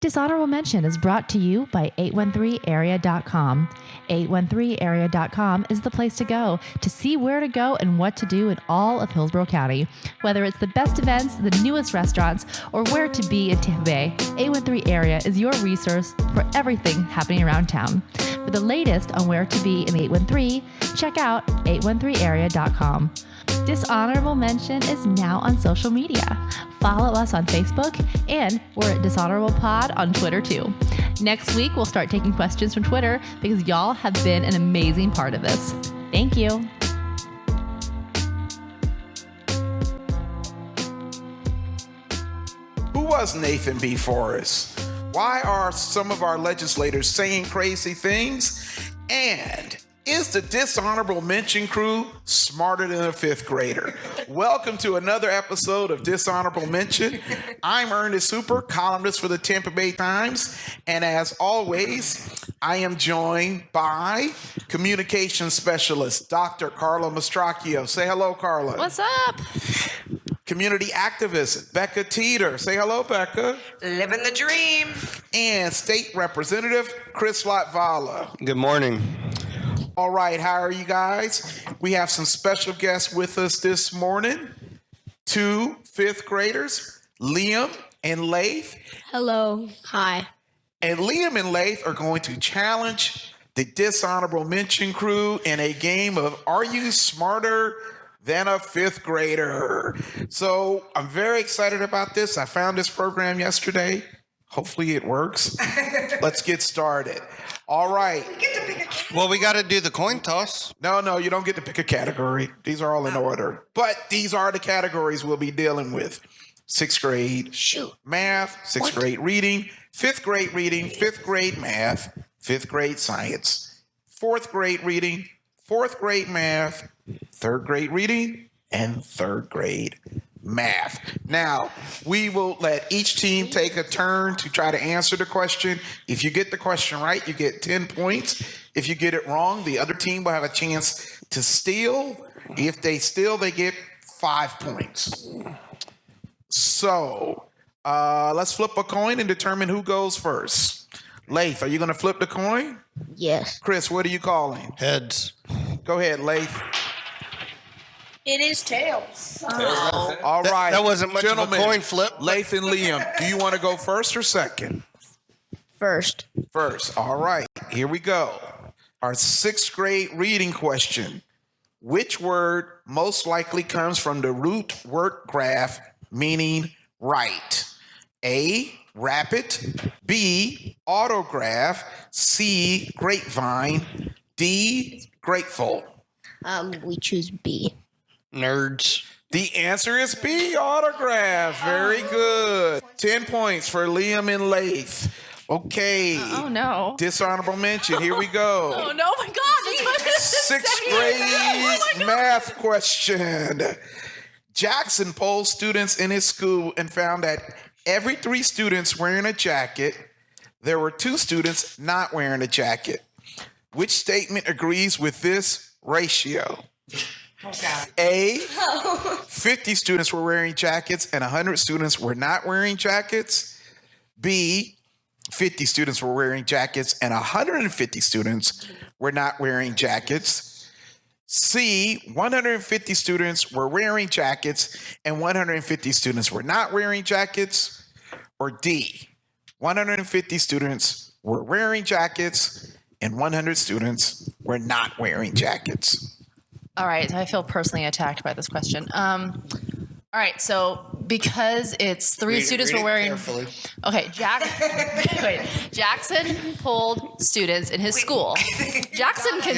Dishonorable Mention is brought to you by 813area.com. 813area.com is the place to go to see where to go and what to do in all of Hillsborough County. Whether it's the best events, the newest restaurants, or where to be in Tampa Bay, 813 Area is your resource for everything happening around town. For the latest on where to be in 813, check out 813area.com. Dishonorable Mention is now on social media. Follow us on Facebook, and we're at Dishonorable Pod on Twitter too. Next week, we'll start taking questions from Twitter because y'all have been an amazing part of this. Thank you. Who was Nathan B. Forrest? Why are some of our legislators saying crazy things? And is the Dishonorable Mention crew smarter than a fifth grader? Welcome to another episode of Dishonorable Mention. I'm Ernest Hooper, columnist for the Tampa Bay Times. And as always, I am joined by communications specialist, Dr. Carla Mastracchio. Say hello, Carla. What's up? Community activist, Becca Teeter. Say hello, Becca. Living the dream. And State Representative, Chris Latvala. Good morning. All right, how are you guys? We have some special guests with us this morning. Two fifth graders, Liam and Laith. Hello. Hi. And Liam and Laith are going to challenge the Dishonorable Mention crew in a game of Are You Smarter Than a Fifth Grader? So I'm very excited about this. I found this program yesterday. Hopefully it works. Let's get started. All right. Well, we got to do the coin toss. No, you don't get to pick a category. These are all in order. But these are the categories we'll be dealing with. Sixth grade math, sixth grade reading, fifth grade math, fifth grade science, fourth grade reading, fourth grade math, third grade reading, and third grade math. Now, we will let each team take a turn to try to answer the question. If you get the question right, you get 10 points. If you get it wrong, the other team will have a chance to steal. If they steal, they get 5 points. So, let's flip a coin and determine who goes first. Laith, are you going to flip the coin? Yes. Chris, what are you calling? Heads. Go ahead, Laith. It is tails. All right. That wasn't much Gentlemen, of a coin flip. Laith and Liam, do you want to go first or second? First. First. All right. Here we go. Our sixth grade reading question. Which word most likely comes from the root word graph, meaning right? A, rapid. B, autograph. C, grapevine. D, grateful. We choose B. Nerds. The answer is B, autograph. Very good. 10 points for Liam and Laith. Okay. Oh, no. Dishonorable mention. Here we go. Oh, no, my God. Sixth grade math question. Jackson polled students in his school and found that every 3 students wearing a jacket, there were 2 students not wearing a jacket. Which statement agrees with this ratio? Oh, God. A, 50 students were wearing jackets and 100 students were not wearing jackets. B, 50 students were wearing jackets and 150 students were not wearing jackets. C, 150 students were wearing jackets and 150 students were not wearing jackets. Or D, 150 students were wearing jackets and 100 students were not wearing jackets. All right, I feel personally attacked by this question. All right, so because it's 3 students were wearing. Carefully. Okay, Jackson polled students in his school. Jackson can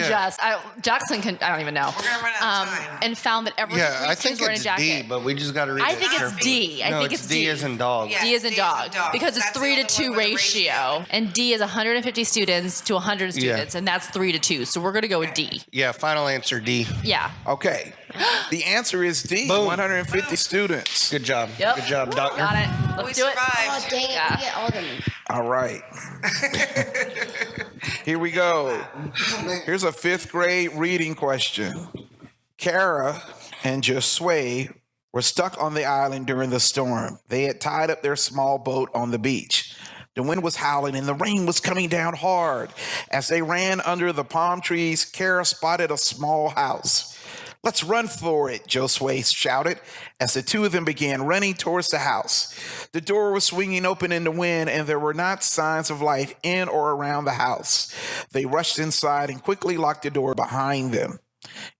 I don't even know. We're gonna run out of time. And found that every Yeah, 3 I students think were in a it's jacket. D, but we just got to read I it think it's carefully. D. I No, think it's D. D as in dog. Yeah. D is in D dog, as in dog. because it's That's 3 to the 2 only one with a ratio, and D is 150 students to 100 students, and that's 3 to 2. So we're gonna go with D. Yeah, final answer D. Yeah. Okay. The answer is D, Boom. 150 students. Good job. Yep. Good job, doctor. Got it. Let's We do it. survived. Dang it. Yeah. We get all them. All right. Here we go. Here's a 5th grade reading question. Kara and Josue were stuck on the island during the storm. They had tied up their small boat on the beach. The wind was howling and the rain was coming down hard. As they ran under the palm trees, Kara spotted a small house. "Let's run for it," Josue shouted as the two of them began running towards the house. The door was swinging open in the wind and there were not signs of life in or around the house. They rushed inside and quickly locked the door behind them.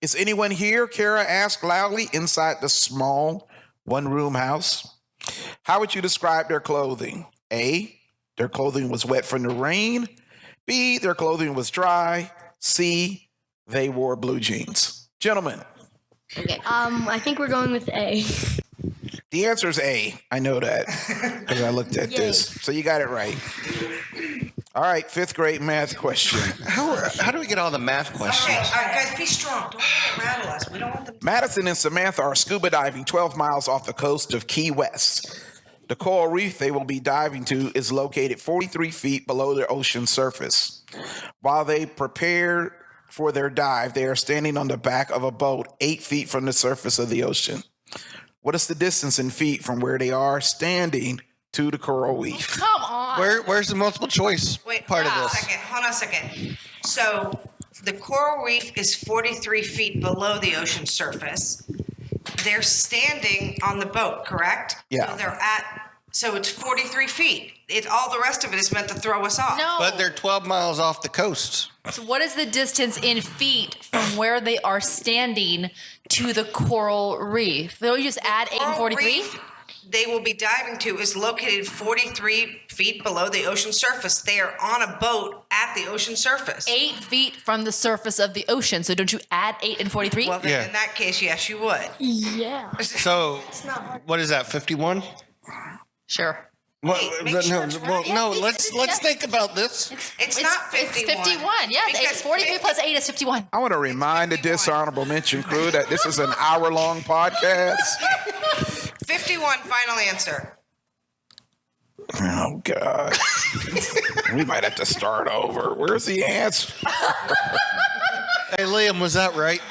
"Is anyone here?" Kara asked loudly inside the small one-room house. How would you describe their clothing? A, their clothing was wet from the rain. B, their clothing was dry. C, they wore blue jeans. Gentlemen. Okay. I think we're going with A. The answer is A. I know that because I looked at this. So you got it right. All right, 5th grade math question. How do we get all the math Okay, questions? all right, guys, be strong. Don't let it rattle us. We don't want them to. Madison and Samantha are scuba diving 12 miles off the coast of Key West. The coral reef they will be diving to is located 43 feet below the ocean surface. While they prepare for their dive, they are standing on the back of a boat 8 feet from the surface of the ocean. What is the distance in feet from where they are standing to the coral reef? Come on. Where's the multiple choice Wait, part of hold on this? a second. Hold on a second. So the coral reef is 43 feet below the ocean surface. They're standing on the boat, correct? Yeah. So it's 43 feet. All the rest of it is meant to throw us off. No. But they're 12 miles off the coast. So what is the distance in feet from where they are standing to the coral reef? They'll just add 8 and Coral 43? reef they will be diving to is located 43 feet below the ocean surface. They are on a boat at the ocean surface. 8 feet from the surface of the ocean. So don't you add 8 and 43? Well, then Yeah. in that case, yes, you would. Yeah. So what is that? 51? Sure. Well, make sure it's right. no. Let's think about this. It's not 51. It's 51. Yes, Because 43 plus 8 is 51. I want to remind the dishonorable mention crew that this is an hour-long podcast. 51, final answer. Oh, God. We might have to start over. Where's the answer? Hey, Liam, was that right?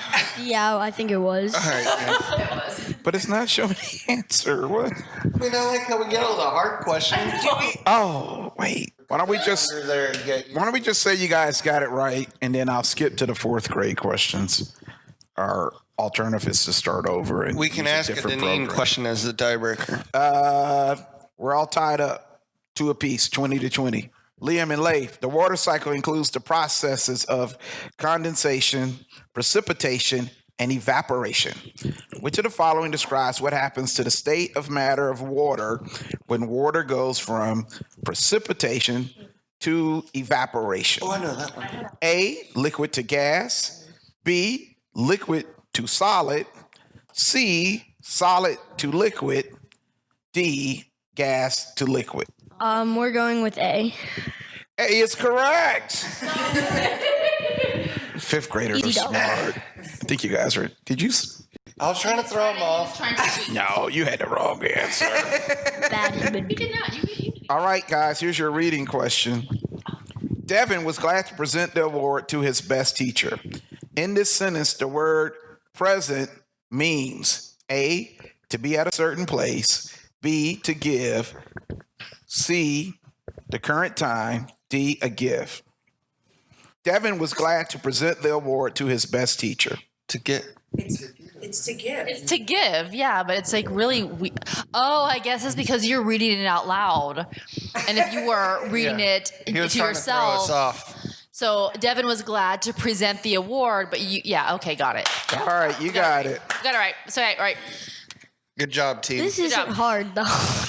Yeah, I think it was. All right. Yeah. But it's not showing the answer. What? We don't like how we get all the hard questions. Oh, wait. Why don't we just say you guys got it right, and then I'll skip to the 4th grade questions. Our alternative is to start over. And We can use ask a different Deneen program. question as the tiebreaker. We're all tied up 2 apiece, 20-20. Liam and Leif, the water cycle includes the processes of condensation, precipitation, and evaporation. Which of the following describes what happens to the state of matter of water when water goes from precipitation to evaporation? Oh, I know that one. A, liquid to gas. B, liquid to solid. C, solid to liquid. D, gas to liquid. We're going with A. A is correct. 5th graders are Easy dog. smart. I think you guys are. Did you? I was trying to throw him off. No, you had the wrong answer. Bad habit. All right, guys, here's your reading question. Devin was glad to present the award to his best teacher. In this sentence, the word present means A, to be at a certain place, B, to give, C, the current time, D, a gift. Devin was glad to present the award to his best teacher. To get. It's to give. It's to give, yeah, but it's like really. I guess it's because you're reading it out loud, and if you were reading it He was to trying to throw us yourself. off. So Devin was glad to present the award, but okay, got it. All right, you got it. Got it right. So right. Good job, team. This isn't job. hard though.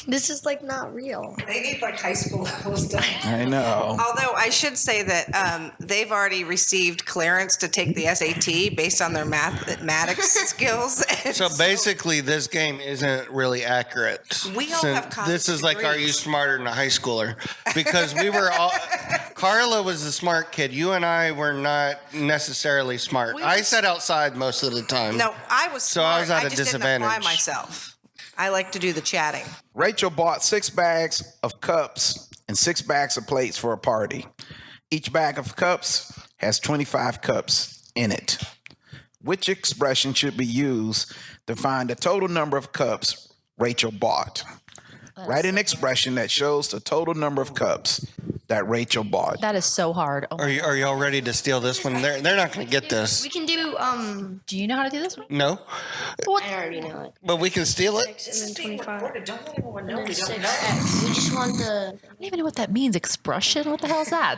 This is like not real. They need like high school level stuff. I know. Although I should say that they've already received clearance to take the SAT based on their mathematics skills. And So basically, this game isn't really accurate. We all have college This is like, are you degrees. smarter than a high schooler? Because we were all. Carla was the smart kid. You and I were not necessarily smart. We I were- sat outside most of the time. No, I was So smart. I was at a just didn't apply disadvantage. myself. I like to do the chatting. Rachel bought 6 bags of cups and 6 bags of plates for a party. Each bag of cups has 25 cups in it. Which expression should be used to find the total number of cups Rachel bought? Write an expression that shows the total number of cups that Rachel bought. That is so hard. Oh, Are y'all ready to steal this one? They're not going to get this. We can do do you know how to do this one? No, I already know it. but we can steal it. 6 and then 25. Don't let anyone know And we then don't 6x. know. We just want the. I don't even know what that means. Expression? What the hell is that?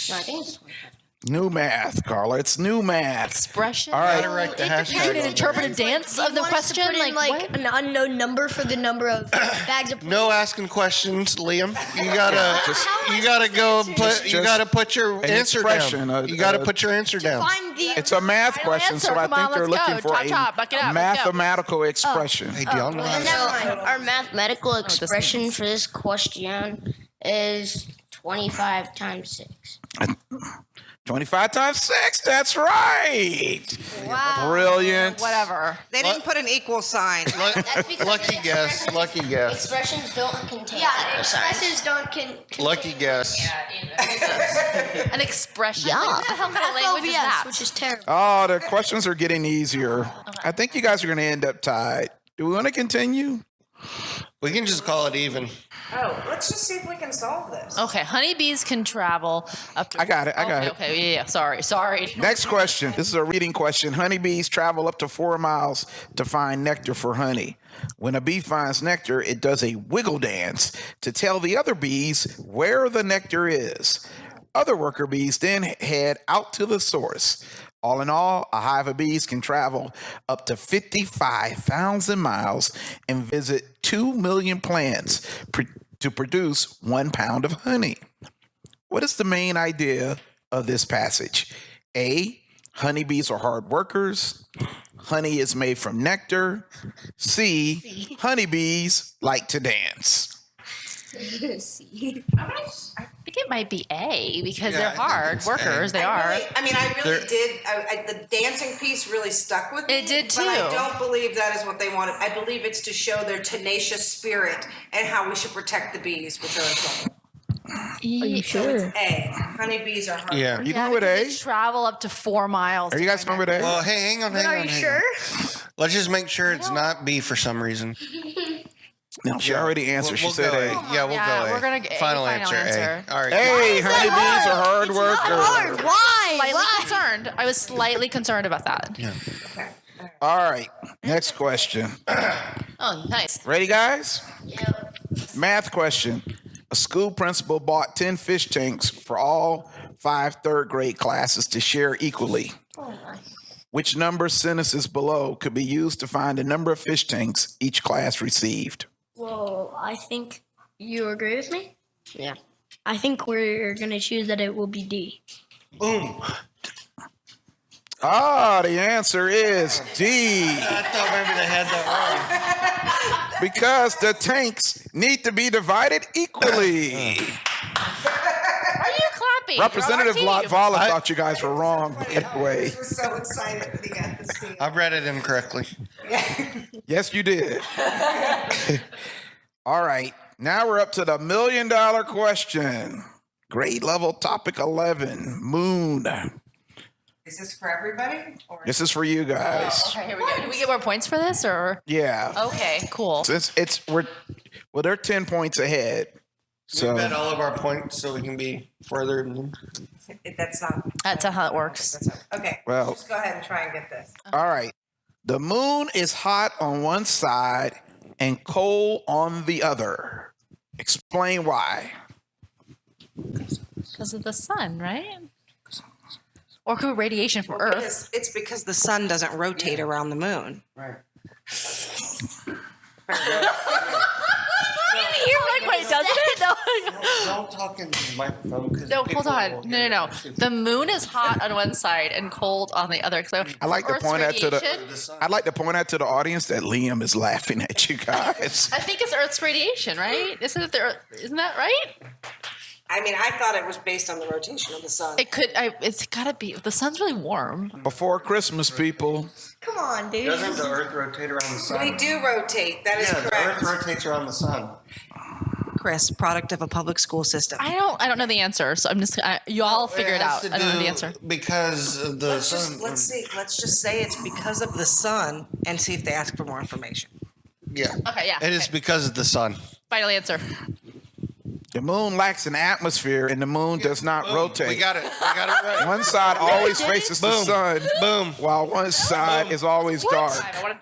No, I think it's 25. New math, Carla. It's new math. Expression? All right. Gotta write the An hashtag. interpretive dance of the question? Put in, what? an unknown number for the number of bags of. No asking questions, Liam. You gotta go and put. You just gotta put your an answer expression, down. You gotta put your answer down. Find the. It's a math question, answer. so I Come on, think they're let's looking go. for Chop, buck it up, a let's go. mathematical expression. Hey, do y'all know how to? Never mind. Our mathematical this expression means. for this question is 25 times 6. 25 times 6. That's right. Wow. Brilliant. Whatever. They didn't put an equal sign. Lucky guess. Lucky guess. Expressions don't contain. Yeah, expressions don't Lucky guess. An expression? Yeah. What the hell kind of language is that? which is terrible. Oh, the questions are getting easier. I think you guys are going to end up tied. Do we want to continue? We can just call it even. Oh, let's just see if we can solve this. Okay, honeybees can travel up to... I got it. Okay, yeah. Sorry. Next question. This is a reading question. Honeybees travel up to 4 miles to find nectar for honey. When a bee finds nectar, it does a wiggle dance to tell the other bees where the nectar is. Other worker bees then head out to the source. All in all, a hive of bees can travel up to 55,000 miles and visit 2 million plants to produce 1 pound of honey. What is the main idea of this passage? A, honeybees are hard workers. Honey is made from nectar. C, honeybees like to dance. I think it might be A because Yeah, they're I think hard it's workers. A. They are. I really They're- did. The dancing piece really stuck with me. It did But I too. don't believe that is what they wanted. I believe it's to show their tenacious spirit and how we should protect the bees, which are in trouble. Are you sure? A. Honeybees are hard. Yeah. Are you going with A? They travel up to 4 miles. Are you guys going with A? Well, hey, hang on. Are you sure? Let's just make sure it's not B for some reason. No, she already answered. She We'll said go A. Yeah, we'll Yeah, go A. we're gonna get A, Final final answer. answer. A. All right. Hey, honeybees are hard workers. Why? Slightly concerned. I was slightly concerned about that. Yeah. All right, next question. Oh, nice. Ready, guys? Math question. A school principal bought 10 fish tanks for all 5 third grade classes to share equally. Which number sentences below could be used to find the number of fish tanks each class received? Well, I think you agree with me. Yeah. I think we're gonna choose that it will be D. Boom. Ah, the answer is D. I thought maybe they had that Because the tanks need to be divided equally. Are you clapping? Representative You're on our team. Latvala thought you guys were wrong anyway. We're so excited that he got this deal. wrong. I read it incorrectly. Yes, you did. All right. Now we're up to the $1 million question. Grade level topic 11, moon. Is this for everybody? Or This is for you guys. Okay, here we go. Do we get more points for this or? Yeah. Okay, cool. Since they're 10 points ahead. We So bet all of our points so we can be further. that's not. That's how it works. That's not okay. Well- Just go ahead and try and get this. all right. The moon is hot on one side and cold on the other. Explain why. Because of the sun, right? Or could be radiation from Earth. It's because the sun doesn't rotate around the moon. Right. You're like, wait, doesn't it? No. Don't talk in the microphone. 'Cause No, people hold on. will No. hear it. The moon is hot on one side and cold on the other. So I like to Earth's point out to radiation- I'd like to point out to the audience that Liam is laughing at you guys. I think it's Earth's radiation, right? Isn't that right? I mean, I thought it was based on the rotation of the sun. It could. It's gotta be. The sun's really warm. Before Christmas, people. Come on, dude. Doesn't the Earth rotate around the sun? They do rotate. That is Yeah, the correct. Earth rotates around the sun. Chris, product of a public school system. I don't know the answer, so I'm just. Y'all figure it has out. to I don't know the do answer. Because of the sun. Let's just say it's because of the sun and see if they ask for more information. Yeah. Okay, yeah. It is because of the sun. Final answer. The moon lacks an atmosphere, and the moon does not rotate. We got it right. One side always faces the Boom. sun, Boom. while one side is always dark.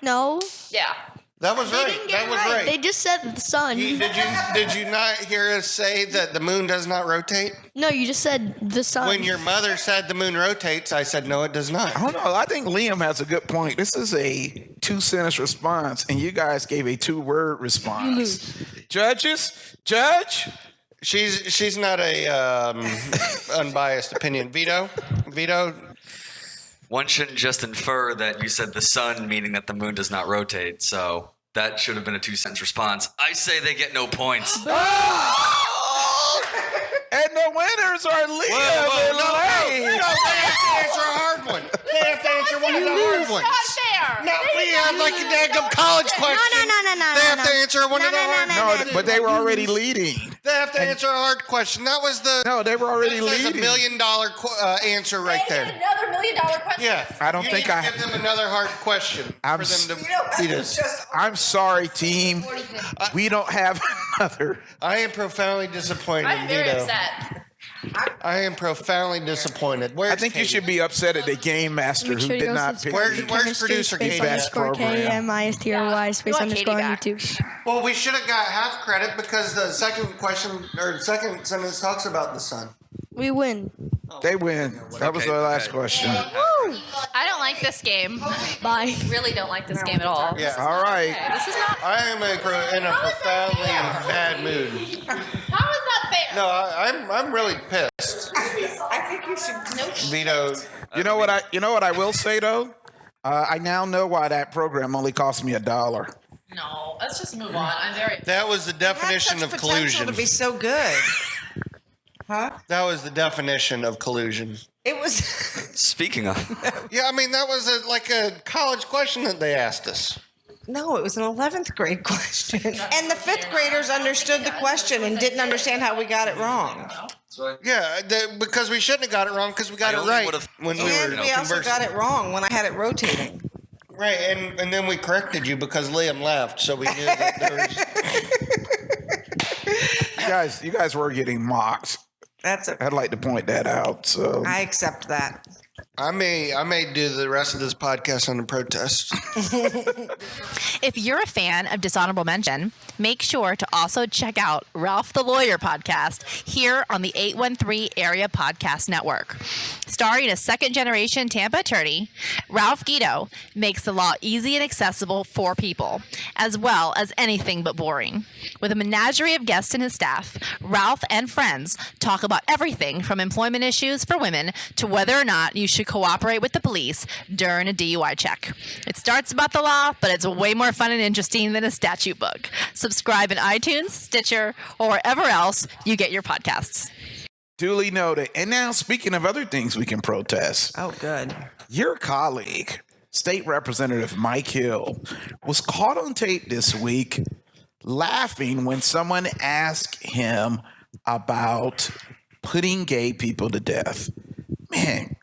No. Yeah. That was They right. didn't get That was it right. They just said the sun. Did you not hear us say that the moon does not rotate? No, you just said the sun. When your mother said the moon rotates, I said no, it does not. I don't know. I think Liam has a good point. This is a 2-sentence response, and you guys gave a 2-word response. Judges, judge. She's not a unbiased opinion. Veto. One shouldn't just infer that you said the sun, meaning that the moon does not rotate. So that should have been a 2-sentence response. I say they get no points. And the winners are Liam and Lane. No, they have to answer a hard one. They have to answer one of the hard ones. Not fair. No, we have like a damn college question. No. They have to answer one of the hard ones. No, but they were already leading. They have to answer a hard question. That was the. No, they were already That's leading. $1 million answer right there. Another $1 million question. Yeah. I don't you think need to I- give them another hard question I'm for them to beat us. I'm sorry, team. We don't have another. I am profoundly disappointed, I'm very Vito. upset. I am profoundly disappointed. Where's I think you Katie? should be upset at the game master who did not pick Where's you. producer Katie? Best program. KMISTRY space want underscore Katie on back. YouTube. Well, we should have got half credit because the second question or second sentence talks about the sun. We win. They win. That was Okay, the last okay. question. I don't like this game. Bye. Really don't like this game at all. Yeah. All right. This is not. I am in a profoundly bad mood. How is that fair? No, I'm really pissed. I think you should. Vito. You know what I will say though? I now know why that program only cost me $1. No, let's just move on. I'm very. That was the definition Had of such potential collusion. to be so good. Huh? That was the definition of collusion. It was. Speaking of, Yeah, I mean that was like a college question that they asked us. No, it was an 11th grade question. And the 5th graders understood the question and didn't understand how we got it wrong. Yeah, because we shouldn't have got it wrong because we got I it only right would've- when we And were we also conversing. got it wrong when I had it rotating. Right, and then we corrected you because Liam left, so we knew that there was. You guys were getting mocked. That's a. I'd like to point that out. So I accept that. I may do the rest of this podcast on a protest. If you're a fan of Dishonorable Mention, make sure to also check out Ralph the Lawyer podcast here on the 813 Area Podcast Network. Starring a second-generation Tampa attorney, Ralph Guido makes the law easy and accessible for people, as well as anything but boring. With a menagerie of guests and his staff, Ralph and friends talk about everything from employment issues for women to whether or not you should cooperate with the police during a DUI check. It starts about the law, but it's way more fun and interesting than a statute book. Subscribe in iTunes, Stitcher, or wherever else you get your podcasts. duly noted. And now, speaking of other things we can protest, Oh, good. your colleague, State Representative Mike Hill, was caught on tape this week laughing when someone asked him about putting gay people to death. Man,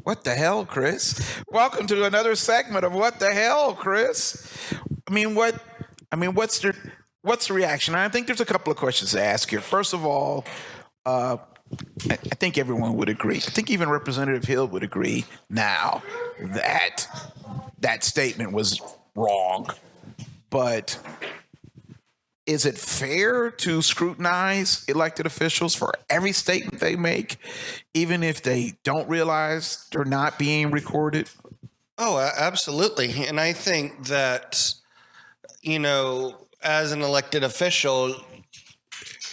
what the hell, Chris? Welcome to another segment of What the Hell, Chris. What's the reaction? I think there's a couple of questions to ask here. First of all, I think everyone would agree. I think even Representative Hill would agree now that that statement was wrong. But is it fair to scrutinize elected officials for every statement they make, even if they don't realize they're not being recorded? Oh, absolutely. And I think that, as an elected official,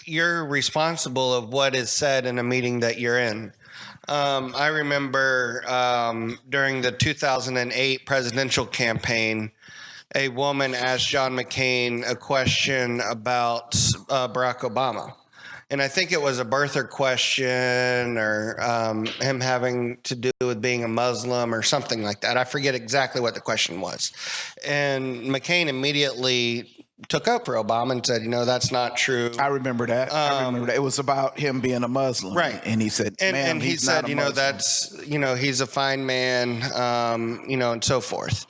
you're responsible of what is said in a meeting that you're in. I remember during the 2008 presidential campaign, a woman asked John McCain a question about Barack Obama. And I think it was a birther question or him having to do with being a Muslim or something like that. I forget exactly what the question was. And McCain immediately took up for Obama and said, that's not true. I remember that. It was about him being a Muslim. Right. And he said, and he said, that's, he's a fine man, and so forth.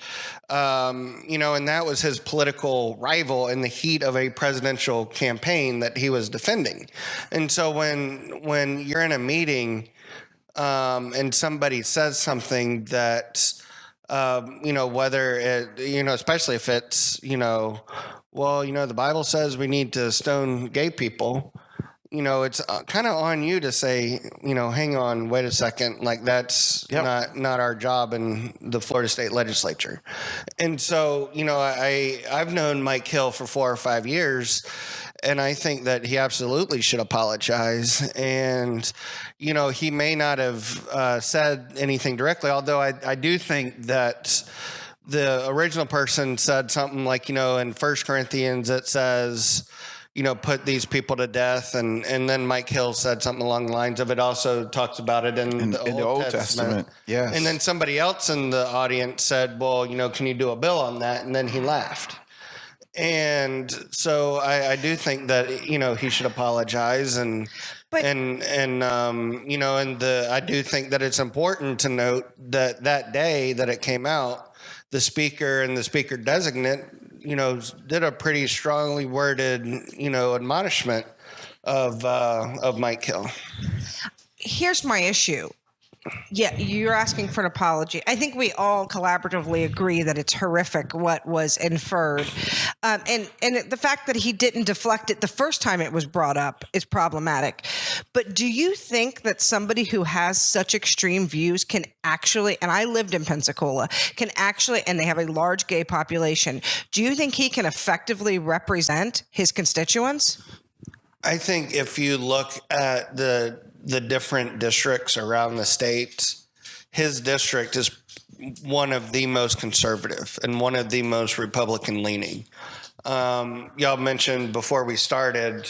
And that was his political rival in the heat of a presidential campaign that he was defending. And so when you're in a meeting and somebody says something that, whether it, especially if it's, the Bible says we need to stone gay people, it's kind of on you to say, hang on, wait a second, like that's not our job in the Florida State Legislature. And so, I've known Mike Hill for 4 or 5 years, and I think that he absolutely should apologize. And, he may not have said anything directly, although I do think that the original person said something like, in 1 Corinthians, it says, put these people to death. And then Mike Hill said something along the lines of it also talks about it in the Old Testament. Yes. And then somebody else in the audience said, well, can you do a bill on that? And then he laughed. And so I do think that, he should apologize I do think that it's important to note that day that it came out, the speaker and the speaker designate, did a pretty strongly worded, admonishment of Mike Hill. Here's my issue. Yeah, you're asking for an apology. I think we all collaboratively agree that it's horrific what was inferred. And the fact that he didn't deflect it the first time it was brought up is problematic. But do you think that somebody who has such extreme views can actually, and I lived in Pensacola, and they have a large gay population, do you think he can effectively represent his constituents? I think if you look at the different districts around the state, his district is one of the most conservative and one of the most Republican leaning. Y'all mentioned before we started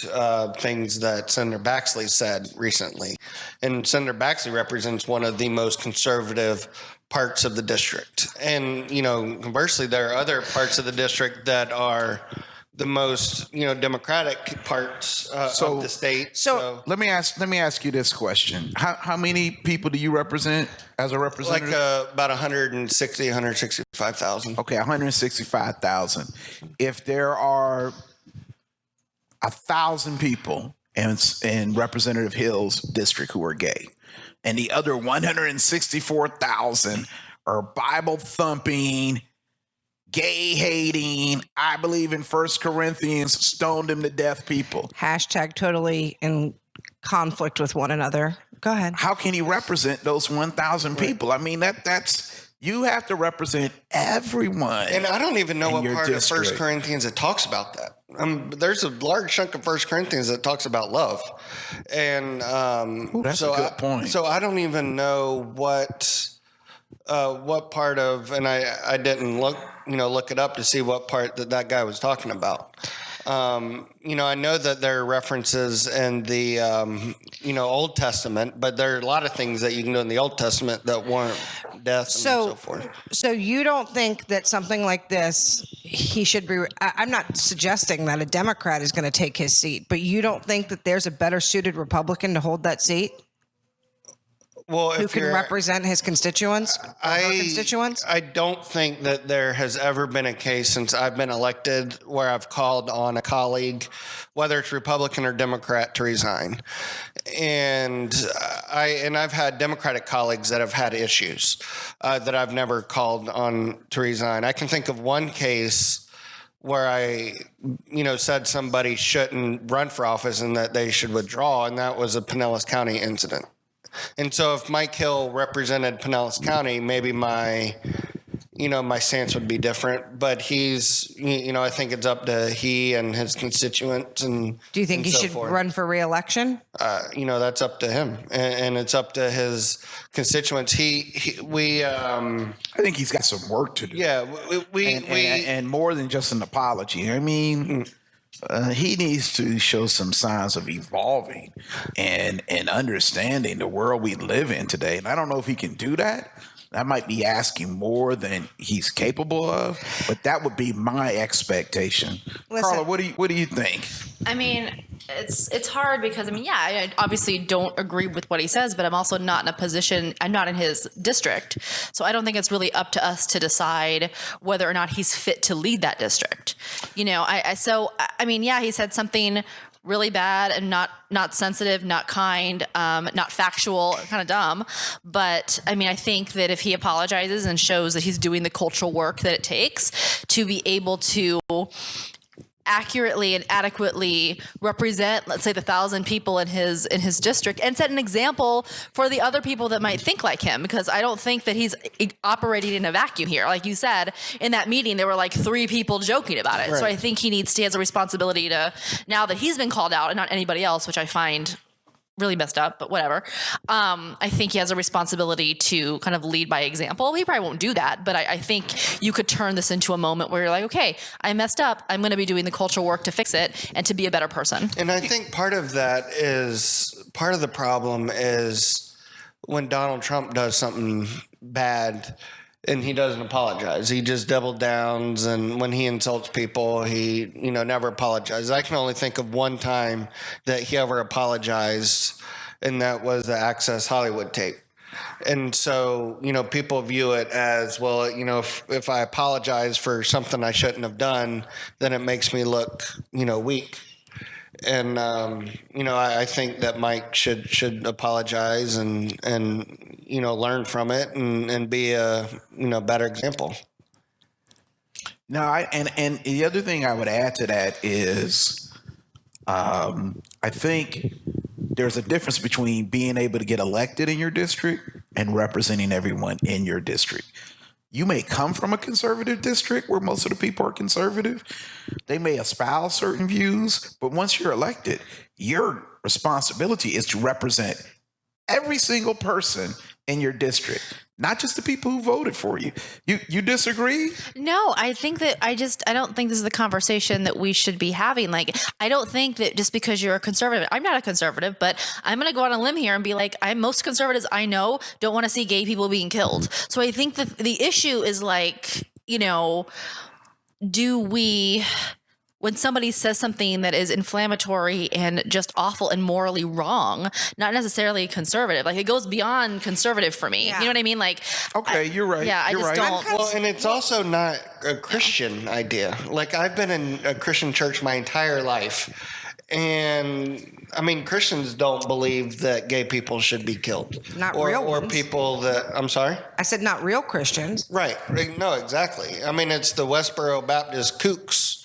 things that Senator Baxley said recently. And Senator Baxley represents one of the most conservative parts of the district. And, conversely, there are other parts of the district that are the most, democratic parts of the state. So let me ask you this question: How many people do you represent as a representative? Like about 165,000. Okay, 165,000. If there are 1,000 people in Representative Hill's district who are gay, and the other 164,000 are Bible thumping, gay hating, I believe in 1 Corinthians, stoned him to death people. Hashtag totally in conflict with one another. Go ahead. How can he represent those 1,000 people? I mean, that's you have to represent everyone. And I don't even know what part district. of 1 Corinthians it talks about that. There's a large chunk of 1 Corinthians that talks about love. And that's a good point. So I don't even know what part of, and I didn't look it up to see what part that guy was talking about. I know that there are references in the, Old Testament, but there are a lot of things that you can do in the Old Testament that warrant death and so forth. So you don't think that something like this, he should be, I'm not suggesting that a Democrat is going to take his seat, but you don't think that there's a better suited Republican to hold that seat? Well, who can represent his constituents? I don't think that there has ever been a case since I've been elected where I've called on a colleague, whether it's Republican or Democrat, to resign. And I've had Democratic colleagues that have had issues that I've never called on to resign. I can think of one case where I, said somebody shouldn't run for office and that they should withdraw, and that was a Pinellas County incident. And so if Mike Hill represented Pinellas County, maybe my stance would be different. But he's, I think it's up to he and his constituents. And do you think he should run for re-election? That's up to him, and it's up to his constituents. I think he's got some work to do. Yeah, and more than just an apology. I mean. He needs to show some signs of evolving and understanding the world we live in today. And I don't know if he can do that, That might be asking more than he's capable of, but that would be my expectation. Listen. Carla, what do you think? I mean, it's hard because I obviously don't agree with what he says, but I'm also not in a position. I'm not in his district, so I don't think it's really up to us to decide whether or not he's fit to lead that district. He said something really bad and not sensitive, not kind, not factual, kind of dumb. But I think that if he apologizes and shows that he's doing the cultural work that it takes to be able to accurately and adequately represent, let's say, the 1,000 people in his district, and set an example for the other people that might think like him, because I don't think that he's operating in a vacuum here. Like you said, in that meeting, there were like 3 people joking about it. Right. So I think he has a responsibility to, now that he's been called out and not anybody else, which I find really messed up, but whatever. I think he has a responsibility to kind of lead by example. He probably won't do that, but I think you could turn this into a moment where you're like, okay, I messed up. I'm going to be doing the cultural work to fix it and to be a better person. And I think part of the problem is when Donald Trump does something bad and he doesn't apologize. He just double downs, and when he insults people, he never apologizes. I can only think of one time that he ever apologized, and that was the Access Hollywood tape. And so, people view it as, well, if I apologize for something I shouldn't have done, then it makes me look, weak. And I think that Mike should apologize and learn from it and be a better example. No, and the other thing I would add to that is, I think there's a difference between being able to get elected in your district and representing everyone in your district. You may come from a conservative district where most of the people are conservative. They may espouse certain views, but once you're elected, your responsibility is to represent every single person in your district, not just the people who voted for you. You disagree? No, I think that I don't think this is the conversation that we should be having. Like, I don't think that just because you're a conservative, I'm not a conservative, but I'm going to go on a limb here and be like, most conservatives I know don't want to see gay people being killed. So I think that the issue is like, do we, when somebody says something that is inflammatory and just awful and morally wrong, not necessarily conservative, like it goes beyond conservative for me. Yeah. You know what I mean? Like, okay, you're right. Yeah, you're I just right. don't. Well, and it's also not a Christian idea. Like, I've been in a Christian church my entire life. And Christians don't believe that gay people should be killed. Not real or ones. people that, I'm sorry? I said not real Christians. Right. No, exactly. It's the Westboro Baptist kooks,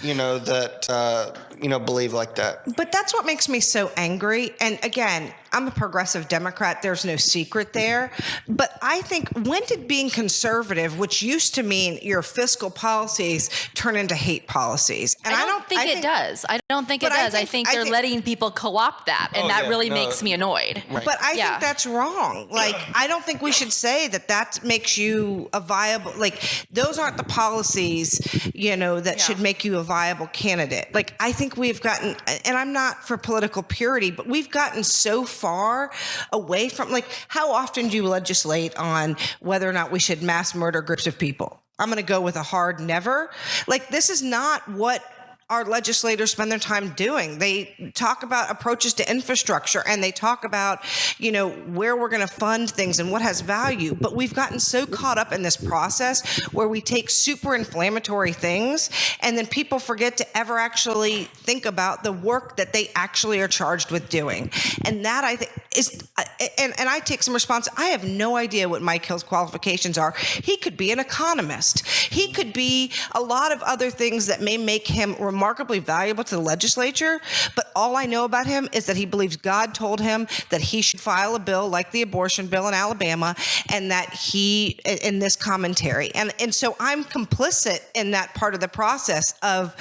that, believe like that. But that's what makes me so angry. And again, I'm a progressive Democrat. There's no secret there. But I think, when did being conservative, which used to mean your fiscal policies, turn into hate policies? And I don't think it does. I don't think it does. I think they're letting people co-opt that, and that really makes me annoyed. Right. But I think that's wrong. Like, I don't think we should say that makes you a viable, like, those aren't the policies, that should make you a viable candidate. Like, I think we've gotten, and I'm not for political purity, but we've gotten so far away from, like, how often do you legislate on whether or not we should mass murder groups of people? I'm going to go with a hard never. Like, this is not what our legislators spend their time doing. They talk about approaches to infrastructure, and they talk about, where we're going to fund things and what has value. But we've gotten so caught up in this process where we take super inflammatory things, and then people forget to ever actually think about the work that they actually are charged with doing. And that, I think, is, and I take some responsibility. I have no idea what Mike Hill's qualifications are. He could be an economist. He could be a lot of other things that may make him remarkably valuable to the legislature, but all I know about him is that he believes God told him that he should file a bill like the abortion bill in Alabama, and that he, in this commentary. And so I'm complicit in that part of the process of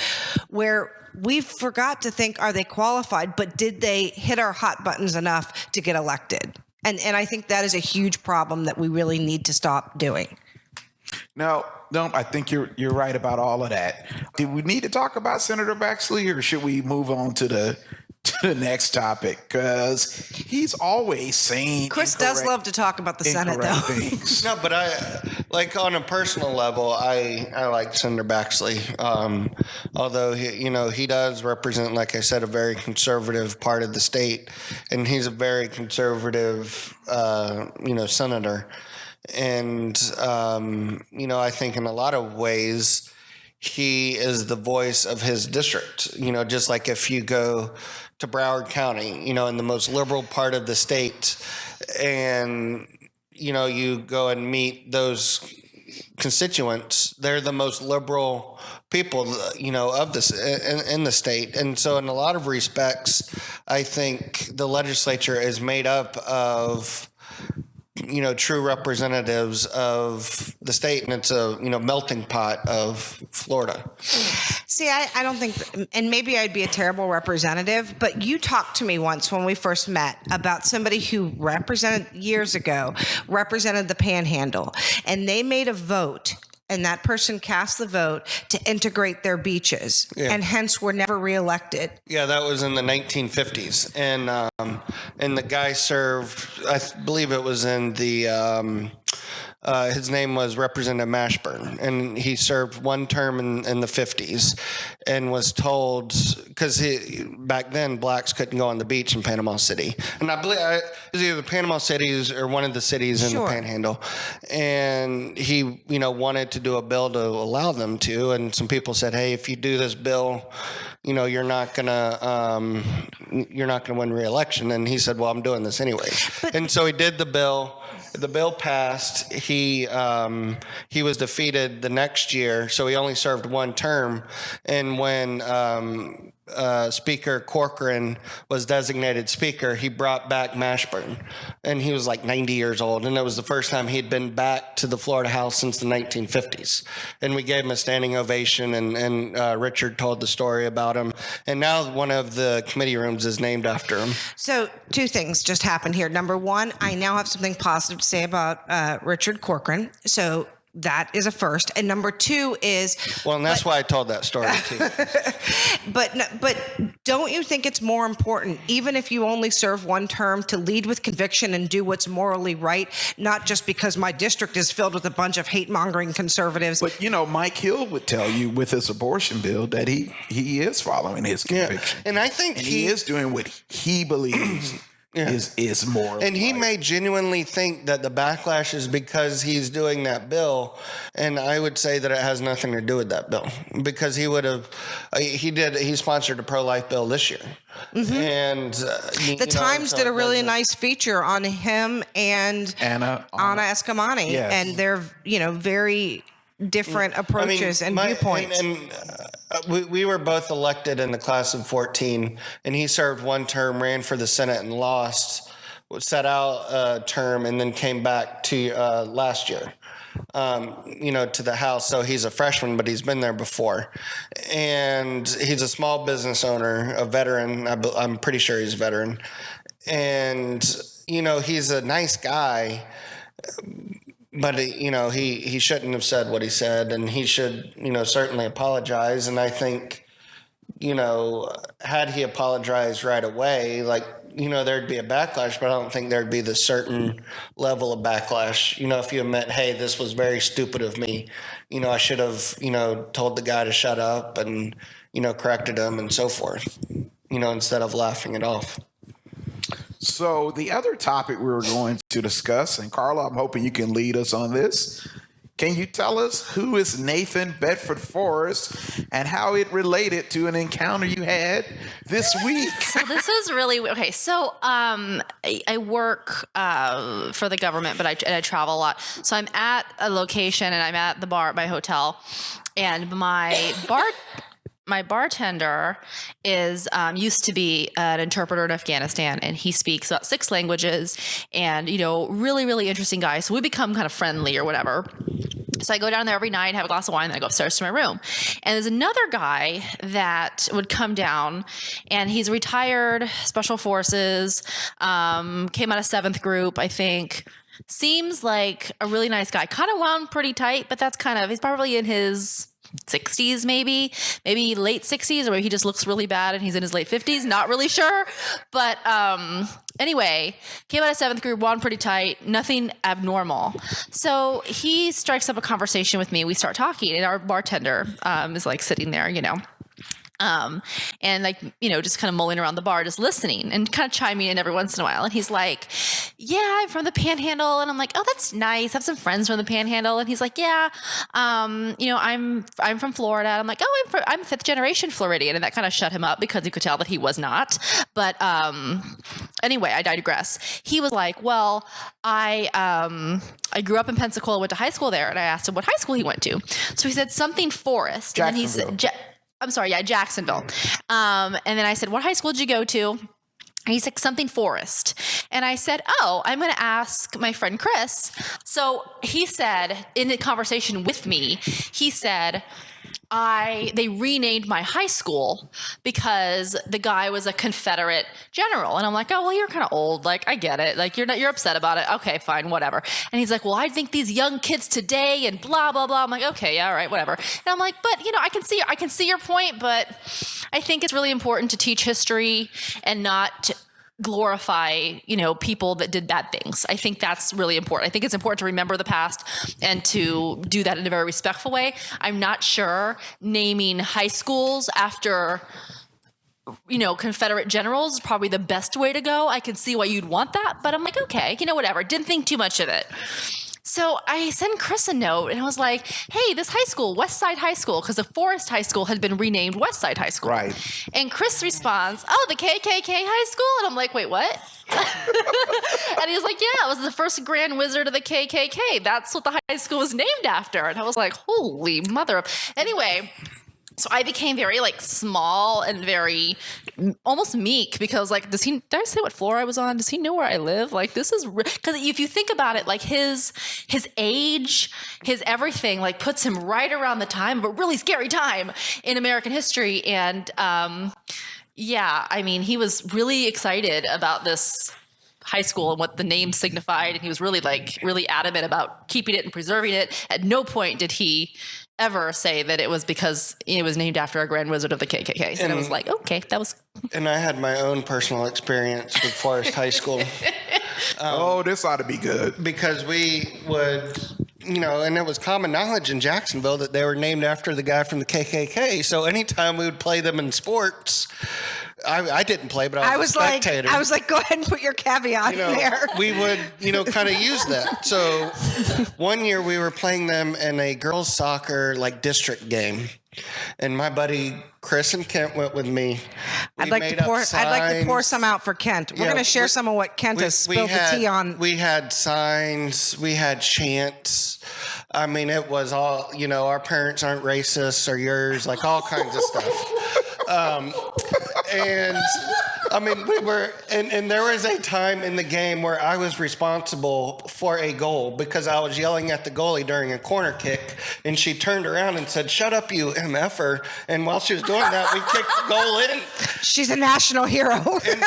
where we forgot to think, are they qualified, but did they hit our hot buttons enough to get elected? And I think that is a huge problem that we really need to stop doing. No, I think you're right about all of that. Do we need to talk about Senator Baxley, or should we move on to the to the next topic because he's always saying Chris does love to talk about the Senate, though. things. No, but I like on a personal level, I like Senator Baxley. Although he does represent, like I said, a very conservative part of the state, and he's a very conservative senator. And I think in a lot of ways he is the voice of his district. Just like if you go to Broward County, in the most liberal part of the state, and you go and meet those constituents, they're the most liberal people, of this in the state. And so in a lot of respects, I think the legislature is made up of true representatives of the state, and it's a melting pot of Florida. See, I don't think, and maybe I'd be a terrible representative, but you talked to me once when we first met about somebody who years ago represented the Panhandle, and they made a vote. And that person cast the vote to integrate their beaches, and hence were never reelected. Yeah, that was in the 1950s, and the guy served. I believe it was in the. His name was Representative Mashburn, and he served one term in the 50s, and was told, because back then blacks couldn't go on the beach in Panama City, and I believe it was either Panama Cities or one of the cities in the Panhandle, and he wanted to do a bill to allow them to, and some people said, hey, if you do this bill, you're not gonna win re-election, and he said, well, I'm doing this anyway, and so he did the bill. The bill passed. He was defeated the next year, so he only served one term. And when Speaker Corcoran was designated speaker, he brought back Mashburn, and he was like 90 years old, and it was the first time he'd been back to the Florida House since the 1950s. And we gave him a standing ovation, and Richard told the story about him, and now one of the committee rooms is named after him. So two things just happened here. Number one, I now have something positive to say about Richard Corcoran. So that is a first. And number two is... Well, and that's why I told that story, too. But don't you think it's more important, even if you only serve one term, to lead with conviction and do what's morally right, not just because my district is filled with a bunch of hate-mongering conservatives? But, Mike Hill would tell you with his abortion bill that he is following his conviction. And I think he is doing what he believes is more. And he may genuinely think that the backlash is because he's doing that bill, and I would say that it has nothing to do with that bill, because he would have he sponsored a pro-life bill this year. Mm-hmm. And the Times did a really nice feature on him and Anna Eskamani, and they're very different approaches and viewpoints. We were both elected in the class of 14, and he served one term, ran for the Senate and lost, set out a term, and then came back to last year, to the House. So he's a freshman, but he's been there before. And he's a small business owner, a veteran. I'm pretty sure he's a veteran. And, he's a nice guy. But, he shouldn't have said what he said, and he should, certainly apologize. And I think, had he apologized right away, there'd be a backlash, but I don't think there'd be the certain level of backlash. If you admit, hey, this was very stupid of me, I should have, told the guy to shut up and, corrected him and so forth, instead of laughing it off. So the other topic we were going to discuss, and Carla, I'm hoping you can lead us on this. Can you tell us who is Nathan Bedford Forrest and how it related to an encounter you had this week? So this is really okay. So I work for the government, but I travel a lot. So I'm at a location, and I'm at the bar at my hotel, and my bartender is used to be an interpreter in Afghanistan, and he speaks about 6 languages, and really, really interesting guy. So we become kind of friendly or whatever. So I go down there every night, have a glass of wine, then I go upstairs to my room. And there's another guy that would come down, and he's retired, Special Forces, came out of 7th Group, I think. Seems like a really nice guy. Kind of wound pretty tight, but that's he's probably in his 60s, maybe late 60s, or maybe he just looks really bad and he's in his late 50s. Not really sure. But anyway, came out of 7th grade, won pretty tight, nothing abnormal. So he strikes up a conversation with me. We start talking, and our bartender is like sitting there, and like, just kind of mulling around the bar, just listening and kind of chiming in every once in a while. And he's like, yeah, I'm from the Panhandle. And I'm like, oh, that's nice. I have some friends from the Panhandle. And he's like, yeah, I'm from Florida. And I'm like, oh, I'm 5th generation Floridian. And that kind of shut him up because you could tell that he was not. But anyway, I digress. He was like, well, I grew up in Pensacola, went to high school there. And I asked him what high school he went to. So he said something Forest. And then he said, Jacksonville. And then I said, what high school did you go to? And he's like, something Forest. And I said, oh, I'm going to ask my friend Chris. So he said, in a conversation with me, he said, they renamed my high school because the guy was a Confederate general. And I'm like, oh, well, you're kind of old. Like, I get it. Like, you're upset about it. Okay, fine, whatever. And he's like, well, I think these young kids today and blah, blah, blah. I'm like, okay, yeah, all right, whatever. And I'm like, but I can see your point, but I think it's really important to teach history and not glorify, people that did bad things. I think that's really important. I think it's important to remember the past and to do that in a very respectful way. I'm not sure naming high schools after, Confederate generals is probably the best way to go. I can see why you'd want that, but I'm like, okay, whatever. Didn't think too much of it. So I sent Chris a note and I was like, hey, this high school, West Side High School, because the Forest High School had been renamed West Side High School. Right. And Chris responds, oh, the KKK High School? And I'm like, wait, what? And he was like, yeah, it was the first Grand Wizard of the KKK. That's what the high school was named after. And I was like, holy mother of... Anyway... So I became very small and very almost meek because did I say what floor I was on? Does he know where I live? This is because if you think about it, his age, his everything puts him right around the time of a really scary time in American history. And he was really excited about this high school and what the name signified. And he was really really adamant about keeping it and preserving it. At no point did he ever say that it was because it was named after a Grand Wizard of the KKK. And I was like, okay, that was... And I had my own personal experience with Forest High School. This ought to be good. Because we would, and it was common knowledge in Jacksonville that they were named after the guy from the KKK. So anytime we would play them in sports... I didn't play, but I was a spectator. I was like, go ahead and put your caveat in there. We would, kind of use that. So one year we were playing them in a girls' soccer district game, and my buddy Chris and Kent went with me. I'd like to pour some out for Kent. We're going to share some of what Kent has spilled the tea on. We had signs. We had chants. I mean, it was all, our parents aren't racist or yours, all kinds of stuff. And I mean, we were, and there was a time in the game where I was responsible for a goal because I was yelling at the goalie during a corner kick, and she turned around and said, "Shut up, you MFer." And while she was doing that, we kicked the goal in. She's a national hero. And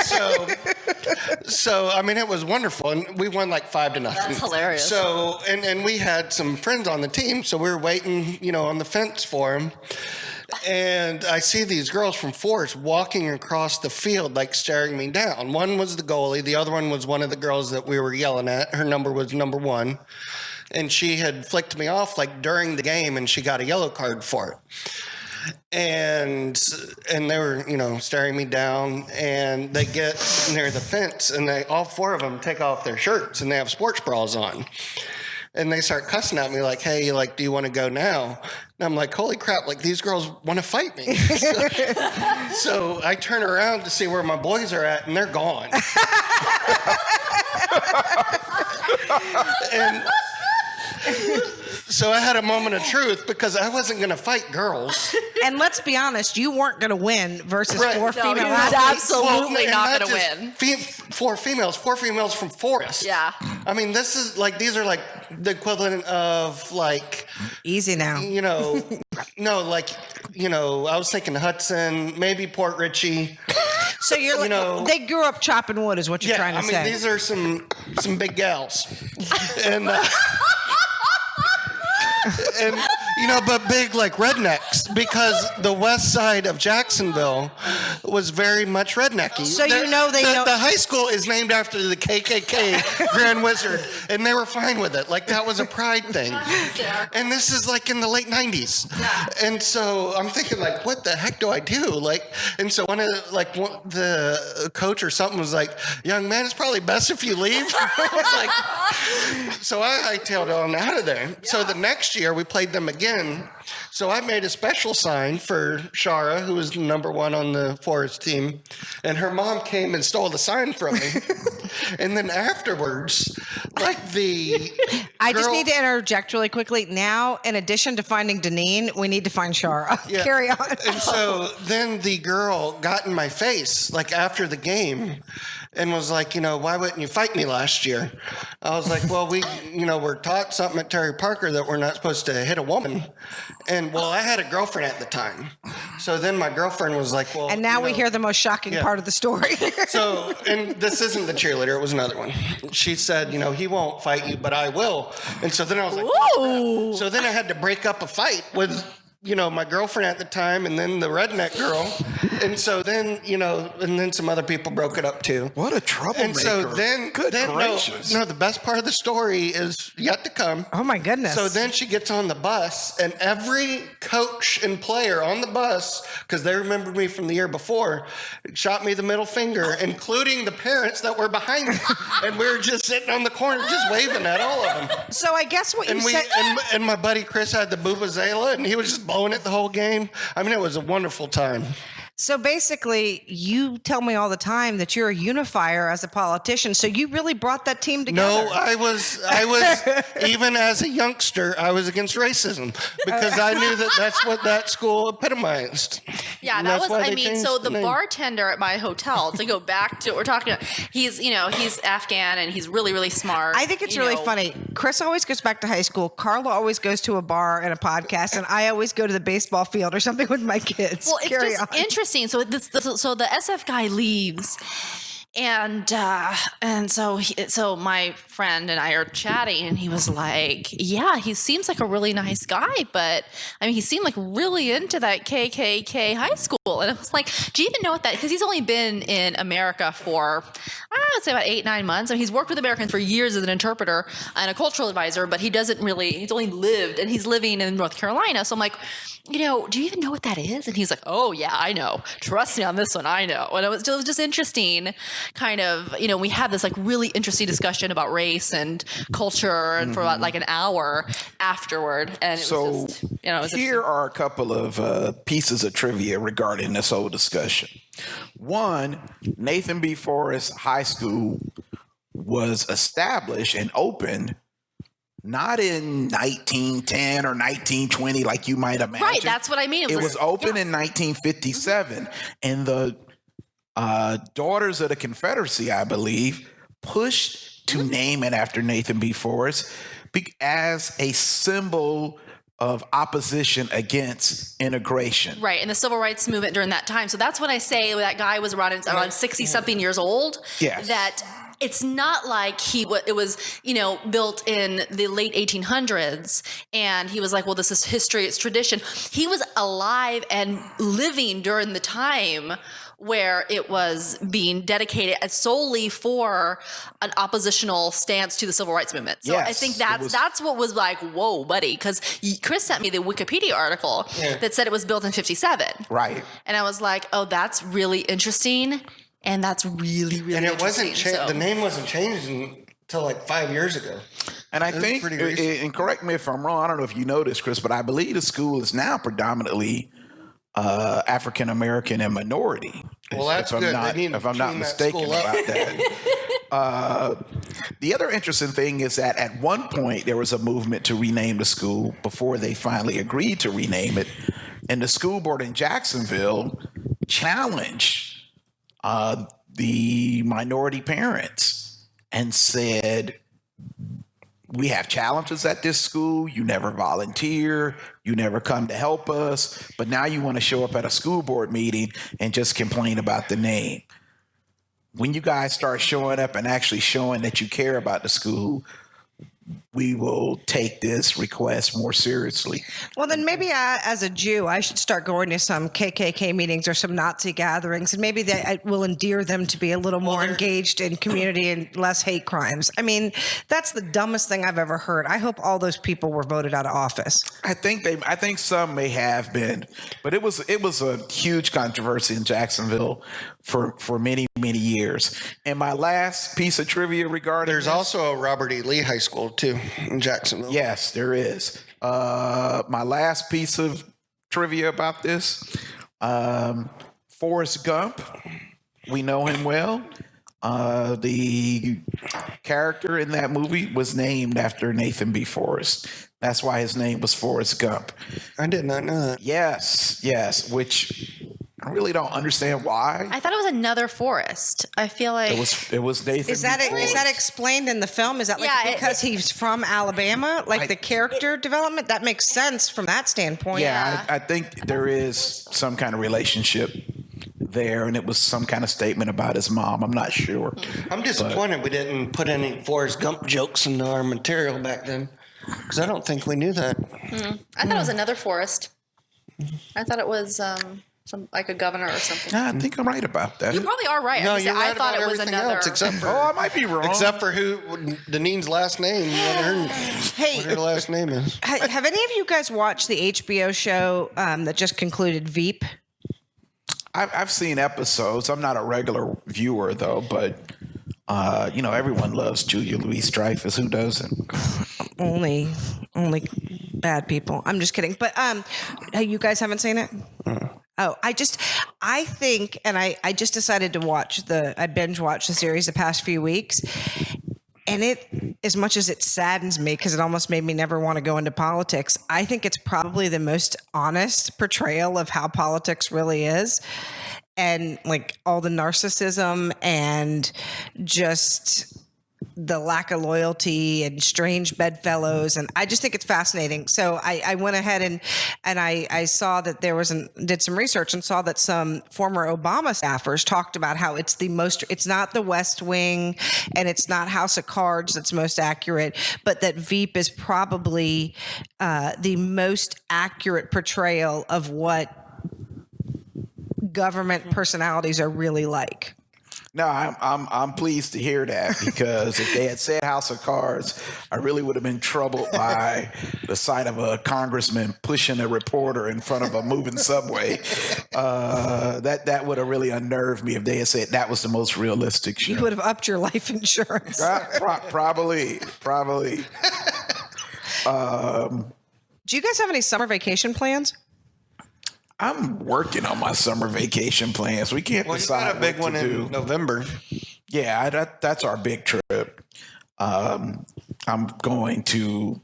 so I mean, it was wonderful, and we won 5-0. That's hilarious. So, and we had some friends on the team, so we were waiting, on the fence for them. And I see these girls from Forest walking across the field, staring me down. One was the goalie. The other one was one of the girls that we were yelling at. Her number was number 1. And she had flicked me off during the game, and she got a yellow card for it. And they were, staring me down, and they get near the fence, and all 4 of them take off their shirts, and they have sports bras on. And they start cussing at me hey, do you want to go now? And I'm like, holy crap, these girls want to fight me. So I turn around to see where my boys are at, and they're gone. And so I had a moment of truth because I wasn't going to fight girls. And let's be honest, you weren't going to win versus Right. 4 female he was athletes. absolutely not going to just win. 4 females from Forest. Yeah. I mean, this is these are the equivalent of Easy now. no, I was thinking Hudson, maybe Port Richey. So you're they grew up chopping wood is what you're trying to say. These are some big gals. And but big like rednecks, because the west side of Jacksonville was very much rednecky. So they know. The high school is named after the KKK Grand Wizard, and they were fine with it. Like that was a pride thing. And this is like in the late 90s. And so I'm thinking like, what the heck do I do? Like, and so the coach or something was like, young man, it's probably best if you leave. I was like, so I hightailed on out of there. So the next year we played them again. So I made a special sign for Shara, who was number 1 on the Forest team, and her mom came and stole the sign from me. And then afterwards, like I just need to interject really quickly. Now, in addition to finding Deneen, we need to find Shara. Yeah. Carry on. And so then the girl got in my face, like after the game, and was like, why wouldn't you fight me last year? I was like, well, we're taught something at Terry Parker that we're not supposed to hit a woman. And I had a girlfriend at the time. So then my girlfriend was like, well. And now we hear the most shocking part of the story. So, and this isn't the cheerleader, it was another one. She said, he won't fight you, but I will. And so then I was like, ooh. So then I had to break up a fight with, my girlfriend at the time, and then the redneck girl. And so then, and then some other people broke it up too. What a troublemaker. And so then, Good gracious. No, the best part of the story is yet to come. Oh my goodness. So then she gets on the bus, and every coach and player on the bus, because they remembered me from the year before, shot me the middle finger, including the parents that were behind me. And we were just sitting on the corner just waving at all of them. So I guess what you said. And my buddy Chris had the Bubazela, and he was just blowing it the whole game. I mean, it was a wonderful time. So basically, you tell me all the time that you're a unifier as a politician. So you really brought that team together. No, I was even as a youngster, I was against racism because I knew that that's what that school epitomized. Yeah, And that that's was, why I they mean, changed so the the name. bartender at my hotel, to go back to what we're talking about, he's Afghan and he's really, really smart. I think it's really funny. Chris always goes back to high school. Carla always goes to a bar and a podcast, and I always go to the baseball field or something with my kids. Well, it's Carry just on. interesting. So so the SF guy leaves, and so my friend and I are chatting, and he was like, "Yeah, he seems like a really nice guy, but I mean, he seemed like really into that KKK high school." And I was like, "Do you even know what that?" Because he's only been in America for I would say about 8-9 months. I mean, he's worked with Americans for years as an interpreter and a cultural advisor, but he doesn't really. He's only lived, and he's living in North Carolina. So I'm like, do you even know what that is? And he's like, oh, yeah, I know. Trust me on this one, I know. And it was just interesting, kind of, we had this like really interesting discussion about race and culture and for about like an hour afterward. And it was just, it was here are a couple of pieces of trivia regarding this whole discussion. One, Nathan B. Forrest High School was established and opened not in 1910 or 1920 like you might imagine. Right, that's what I mean. It was open in 1957, and the Daughters of the Confederacy, I believe, pushed to name it after Nathan B. Forrest as a symbol of opposition against integration. Right, and the civil rights movement during that time. So that's when I say that guy was around 60-something years old. Yes. That it's not like it was, built in the late 1800s and he was like, well, this is history, it's tradition. He was alive and living during the time where it was being dedicated solely for an oppositional stance to the civil rights movement. So I think that's what was like, whoa, buddy, because Chris sent me the Wikipedia article that said it was built in 57. Right. And I was like, oh, that's really interesting. And that's really, really And it interesting. wasn't the name wasn't changed until like 5 years ago. And I think, and correct me if I'm wrong, I don't know if you know this, Chris, but I believe the school is now predominantly African American and minority. Well, that's good. If I'm not mistaken about that. The other interesting thing is that at one point there was a movement to rename the school before they finally agreed to rename it. And the school board in Jacksonville challenged the minority parents and said, we have challenges at this school. You never volunteer. You never come to help us. But now you want to show up at a school board meeting and just complain about the name. When you guys start showing up and actually showing that you care about the school, we will take this request more seriously. Well, then maybe as a Jew, I should start going to some KKK meetings or some Nazi gatherings, and maybe that will endear them to be a little more engaged in community and less hate crimes. I mean, that's the dumbest thing I've ever heard. I hope all those people were voted out of office. I think some may have been, but it was a huge controversy in Jacksonville for many years. And my last piece of trivia regarding There's also a Robert E. Lee High School too in Jacksonville. yes, there is. My last piece of trivia about this: Forrest Gump. We know him well. The character in that movie was named after Nathan B. Forrest. That's why his name was Forrest Gump. I did not know that. Yes, which I really don't understand why. I thought it was another Forrest. I feel like It was Nathan. Is that B. is Forrest. that explained in the film? Is that like Yeah, because he's from Alabama, like the character development? That makes sense from that standpoint. Yeah, I think there is some kind of relationship there, and it was some kind of statement about his mom. I'm not sure. I'm disappointed we didn't put any Forrest Gump jokes into our material back then, because I don't think we knew that. I thought it was another Forrest. I thought it was some like a governor or something. I think I'm right about that. You probably are right. No, I, you're right I thought about it was everything another. else except for Oh, I might be wrong. who Deneen's last name. What Hey, her last name is. have any of you guys watched the HBO show that just concluded, Veep? I've seen episodes. I'm not a regular viewer though, but everyone loves Julia Louis-Dreyfus. Who doesn't? Only bad people. I'm just kidding. But you guys haven't seen it? Oh, I think, and I just decided to I binge watched the series the past few weeks. And it, as much as it saddens me, because it almost made me never want to go into politics, I think it's probably the most honest portrayal of how politics really is. And like all the narcissism and just the lack of loyalty and strange bedfellows. And I just think it's fascinating. So I went ahead and I saw that there did some research and saw that some former Obama staffers talked about how it's not the West Wing and it's not House of Cards that's most accurate, but that Veep is probably the most accurate portrayal of what government personalities are really like. No, I'm pleased to hear that, because if they had said House of Cards, I really would have been troubled by the sight of a congressman pushing a reporter in front of a moving subway. That would have really unnerved me if they had said that was the most realistic show. You would have upped your life insurance. Probably. Do you guys have any summer vacation plans? I'm working on my summer vacation plans. We can't Well, you decide got a big what one to do. in November. Yeah, that's our big trip. I'm going to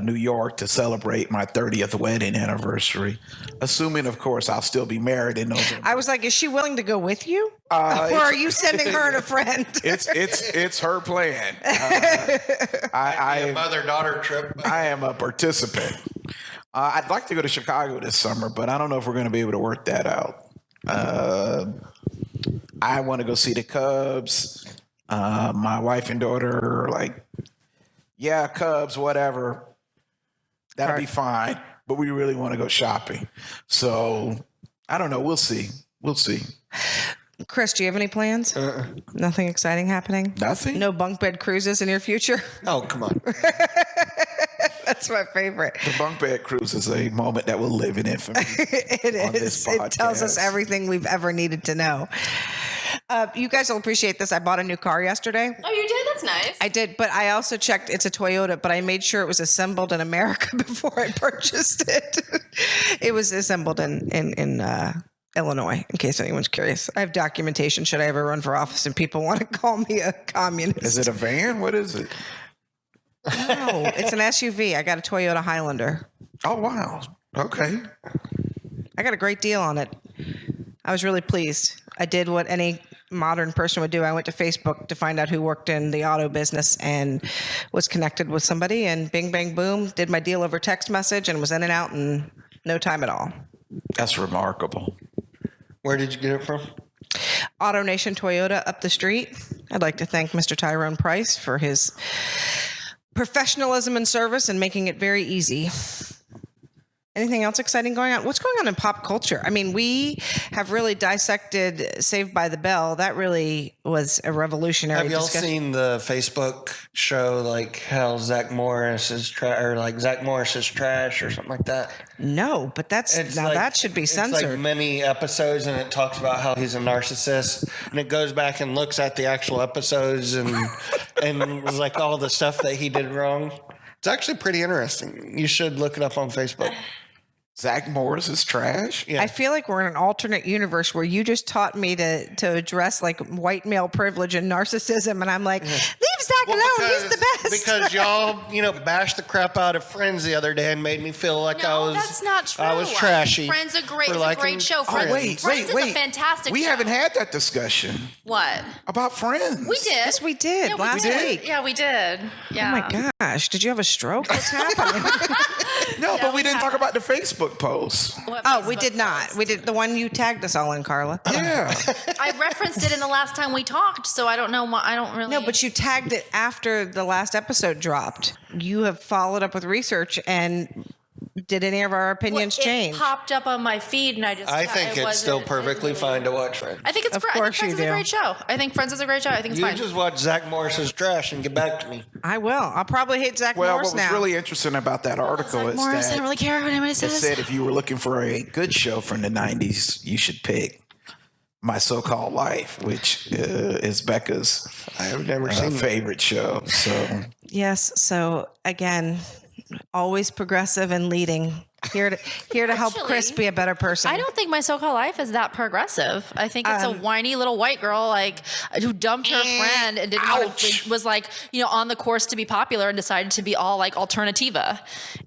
New York to celebrate my 30th wedding anniversary, assuming, of course, I'll still be married in November. I was like, is she willing to go with you? Or are you sending her and a friend? It's her plan. A mother-daughter trip. I am a participant. I'd like to go to Chicago this summer, but I don't know if we're going to be able to work that out. I want to go see the Cubs. My wife and daughter are like, yeah, Cubs, whatever. That'll be fine. But we really want to go shopping. So I don't know. We'll see. Chris, do you have any plans? Nothing exciting happening? Nothing? No bunk bed cruises in your future? Oh, come on. That's my favorite. The bunk bed cruise is a moment that will live in infamy. It is. It tells us everything we've ever needed to know. You guys will appreciate this. I bought a new car yesterday. Oh, you did? That's nice. I did, but I also checked. It's a Toyota, but I made sure it was assembled in America before I purchased it. It was assembled in Illinois, in case anyone's curious. I have documentation should I ever run for office and people want to call me a communist. Is it a van? What is it? No, it's an SUV. I got a Toyota Highlander. Oh, wow. Okay. I got a great deal on it. I was really pleased. I did what any modern person would do. I went to Facebook to find out who worked in the auto business and was connected with somebody, and bing, bang, boom, did my deal over text message and was in and out in no time at all. That's remarkable. Where did you get it from? Auto Nation Toyota up the street. I'd like to thank Mr. Tyrone Price for his professionalism and service and making it very easy. Anything else exciting going on? What's going on in pop culture? I mean, we have really dissected Saved by the Bell. That really was a revolutionary Have y'all discussion. seen the Facebook show, like how Zach Morris is Zach Morris is trash or something like that? No, but that should be censored. It's like many episodes, and it talks about how he's a narcissist, and it goes back and looks at the actual episodes and was like all the stuff that he did wrong. It's actually pretty interesting. You should look it up on Facebook. Zach Morris is trash. Yeah. I feel like we're in an alternate universe where you just taught me to address like white male privilege and narcissism, and I'm like, leave Zach alone. He's the best. Because y'all, bashed the crap out of Friends the other day and made me feel like that's not true. I was trashy. Friends is a great show. Wait. Friends is a fantastic We show. haven't had that discussion What? about Friends. We did. Yes, we did Yeah, last week. Yeah, we did. Yeah. Oh my gosh, did you have a stroke? What's happening? No, but we didn't talk about the Facebook post. Oh, we did not. We did the one you tagged us all in, Carla. Yeah. I referenced it in the last time we talked, so I don't know why. I don't really. No, but you tagged it after the last episode dropped. You have followed up with research, and did any of our opinions change? It popped up on my feed, and I just. I think it's still perfectly fine to watch Friends. I think it's Of great. I course think Friends you is a do. great show. I think Friends is a great show. I think it's You fine. just watch Zach Morris's trash and get back to me. I will. I'll probably hate Zach Well, Morris what was now. really interesting about that article is Morris, I that don't really care what anybody it says. said if you were looking for a good show from the 90s, you should pick My So-Called Life, which is Becca's I have never seen it. favorite show. So Yes. So again, always progressive and leading. Here to help Actually, Chris be a better person. I don't think My So-Called Life is that progressive. I think it's a whiny little white girl who dumped her friend and didn't want to, was on the course to be popular and decided to be all like alternativa.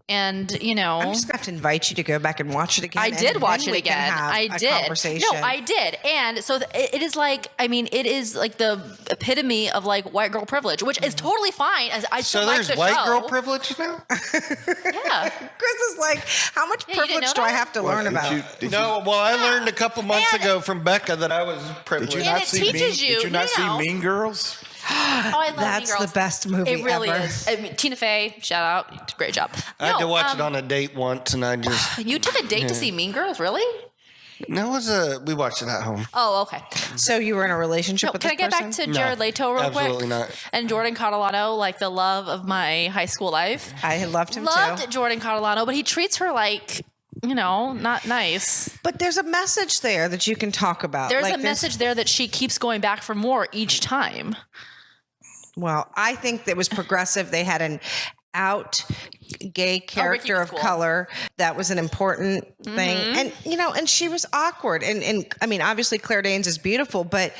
And I'm just gonna have to invite you to go back and watch it again. I and did watch then it we can again. have I a did. Conversation. No, I did. And so it is like, it is like the epitome of like white girl privilege, which is totally fine. I still So like there's the white show. girl privilege now? Yeah. Chris is like, how much Yeah, you didn't privilege know do I that? have to Well, learn about? No, well, I learned a couple months And- ago from Becca that I was did privileged. you And not it see teaches you- Did you not no. see Mean Girls? Oh, I love That's Mean the Girls. best movie It really ever. is. I mean, Tina Fey, shout out, great job. I had to watch it um, on a date once, and I just You took a date to see Mean Girls, really? we watched it at home. Oh, okay. So you were in a relationship No, with can I this get back person? to Jared Leto real quick? absolutely not. And Jordan Catalano, like the love of my high school life. I loved him Loved too. Jordan Catalano, but he treats her like, not nice. But there's a message there that you can talk about. There's Like, a message there that she keeps going back for more each time. Well, I think that was progressive. They had an out gay character was of cool. color. That was an important thing. And, and she was awkward. And I mean, obviously Claire Danes is beautiful, but,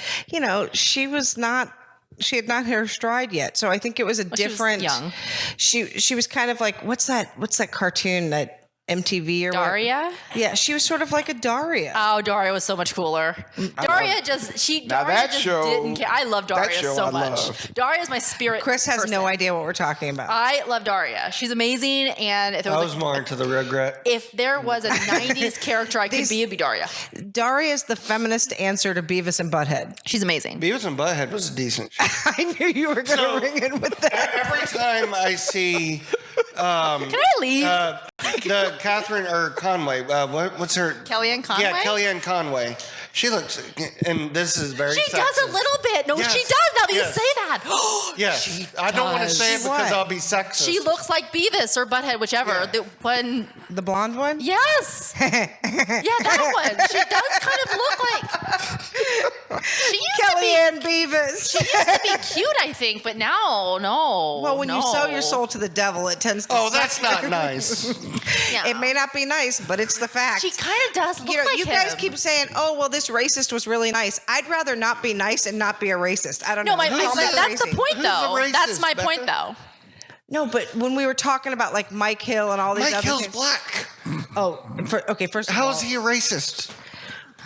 she had not hit her stride yet. So I think it was a she was different, young. She was kind of like, what's that cartoon that MTV or what? Daria? Yeah. She was sort of like a Daria. Oh, Daria was so much cooler. Daria Now Daria that just show- didn't care. I love Daria show so I much. loved. Daria's my spirit. Chris has person. no idea what we're talking about. I love Daria. She's amazing. And if there I was, was more into the Rugrat. if there was a 90s character I could be, it'd be Daria. Daria is the feminist answer to Beavis and Butthead. She's amazing. Beavis and Butthead was a decent show. I knew you were going to ring in with that. Every time I see Can I leave? the Catherine or Conway, what's her? Kellyanne Conway? Yeah, Kellyanne Conway. She looks, and this is very. She does a sexist. little bit. No, Yes. she does. Now that Yes. you say that. Yes, I don't want to say it She because what? I'll be sexist. She looks like Beavis or Butthead, whichever. Yeah. The blonde one? Yes. Yeah, that one. She does kind of look like. She used Kellyanne Beavis. to be cute, I think, but now, no. Well, when you no. sell your soul to the devil, it tends to Oh, suck. that's not nice. Yeah. It may not be nice, but it's the fact. She kind of does look like you guys him. keep saying, "Oh, well, this racist was really nice." I'd rather not be nice and not be a racist. I don't No, know. that's the point, Who's though. a racist, That's my Becca? point, though. No, but when we were talking about like Mike Hill and all these Mike other Hill's things. black. Oh, first of How all, is he a racist?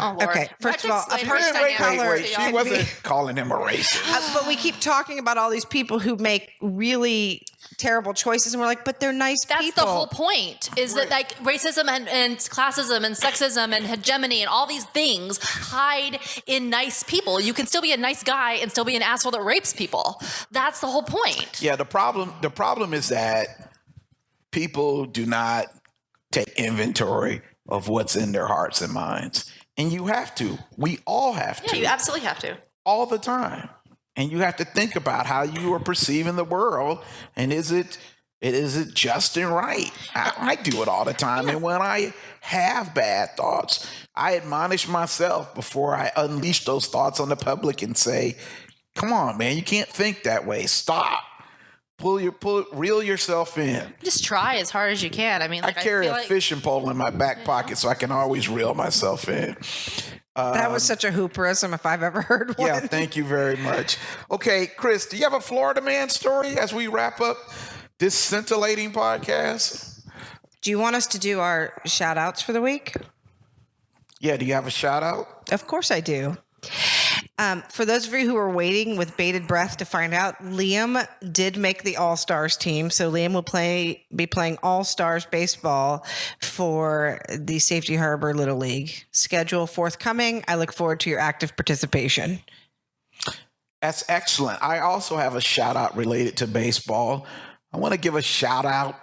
Oh, Lord. Okay, first of all, That I've heard explains Wait, dynamics wait. to She y'all. wasn't calling him a racist. but we keep talking about all these people who make really terrible choices, and we're like, but they're nice That's people. the whole point, is that like racism and classism and sexism and hegemony and all these things hide in nice people. You can still be a nice guy and still be an asshole that rapes people. That's the whole point. Yeah, the problem is that people do not take inventory of what's in their hearts and minds. And you have to. We all have Yeah, to. you absolutely have to. All the time. And you have to think about how you are perceiving the world, and is it just and right? I do it all the time. And when I have bad thoughts, I admonish myself before I unleash those thoughts on the public and say, come on, man, you can't think that way. Stop. Reel yourself in. Just try as hard as you can. I mean, like, I carry feel a like, fishing pole in my back pocket so I can always reel myself in. That was such a hooperism if I've ever heard one. Yeah, thank you very much. Okay, Chris, do you have a Florida man story as we wrap up this scintillating podcast? Do you want us to do our shout outs for the week? Yeah, do you have a shout out? Of course I do. For those of you who are waiting with bated breath to find out, Liam did make the All-Stars team. So Liam will be playing All-Stars baseball for the Safety Harbor Little League. Schedule forthcoming. I look forward to your active participation. That's excellent. I also have a shout out related to baseball. I want to give a shout out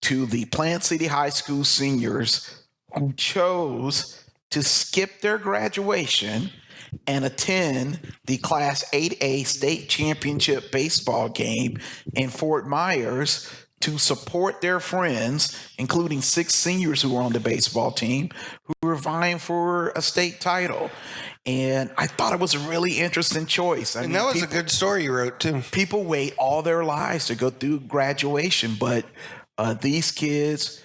to the Plant City High School seniors who chose to skip their graduation and attend the Class 8A state championship baseball game in Fort Myers to support their friends, including 6 seniors who were on the baseball team who were vying for a state title. And I thought it was a really interesting choice. And that was a good story you wrote, too. People wait all their lives to go through graduation, but these kids